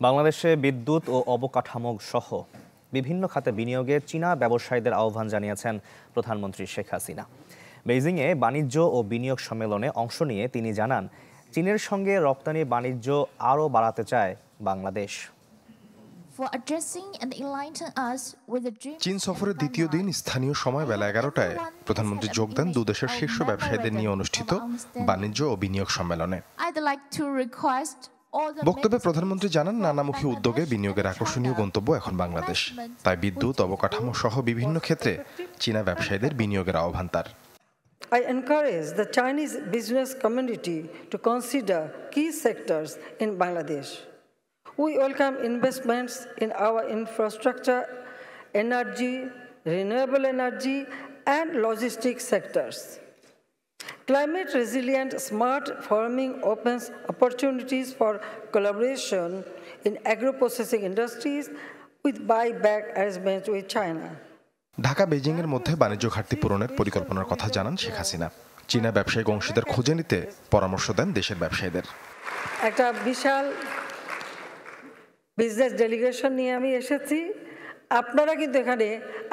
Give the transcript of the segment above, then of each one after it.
বাংলাদেশে বিদ্যুৎ ও অবকাঠামো সহ বিভিন্ন খাতে বিনিয়োগে চীনা ব্যবসায়ীদের আহ্বান জানিয়েছেন প্রধানমন্ত্রী শেখ হাসিনা। বেইজিংয়ে বাণিজ্য ও বিনিয়োগ সম্মেলনে অংশ নিয়ে তিনি জানান, চীনের সঙ্গে রপ্তানি বাণিজ্য আরও বাড়াতে চায় বাংলাদেশ। চীন সফরের দ্বিতীয় দিন স্থানীয় সময় বেলা 11টায় প্রধানমন্ত্রী যোগ দেন দুদেশের শীর্ষ ব্যবসায়ীদের নিয়ে অনুষ্ঠিত বাণিজ্য ও বিনিয়োগ সম্মেলনে। বক্তব্যে প্রধানমন্ত্রী জানান, নানামুখী উদ্যোগে বিনিয়োগের আকর্ষণীয় গন্তব্য এখন বাংলাদেশ। তাই বিদ্যুৎ, অবকাঠামো সহ বিভিন্ন ক্ষেত্রে চীনা ব্যবসায়ীদের বিনিয়োগের আহ্বান তার। I encourage the Chinese business community to consider key sectors in Bangladesh. We welcome investments in our infrastructure, energy, renewable energy, and logistics sectors. Climate resilient smart farming opens opportunities for collaboration in agro-processing industries with buyback arrangements with China. Dhaka বেইজিংয়ের মধ্যে বাণিজ্য ঘাটতি পূরণের পরিকল্পনার কথা জানান শেখ হাসিনা। চীনা ব্যবসায়িক অংশীদার খুঁজে নিতে পরামর্শ দেন দেশের ব্যবসায়ীদের। একটা বিশাল বিজনেস ডেলিগেশন নিয়ে আমি এসেছি। আপনারা কিন্তু এখানে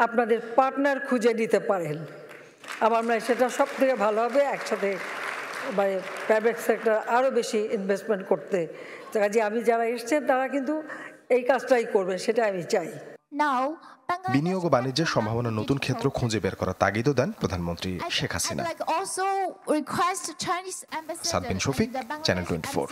আপনাদের পার্টনার খুঁজে নিতে পারেন। আমার মনে হয় সেটা সব থেকে ভালো হবে, একসাথে মানে প্রাইভেট সেক্টর আরও বেশি ইনভেস্টমেন্ট করতে। কাজে আমি যারা এসছেন তারা কিন্তু এই কাজটাই করবে, সেটা আমি চাই। বিনিয়োগ ও বাণিজ্যের সম্ভাবনা নতুন ক্ষেত্র খুঁজে বের করার তাগিদও দেন প্রধানমন্ত্রী শেখ হাসিনা। সাদবিন শফিক, চ্যানেল 24।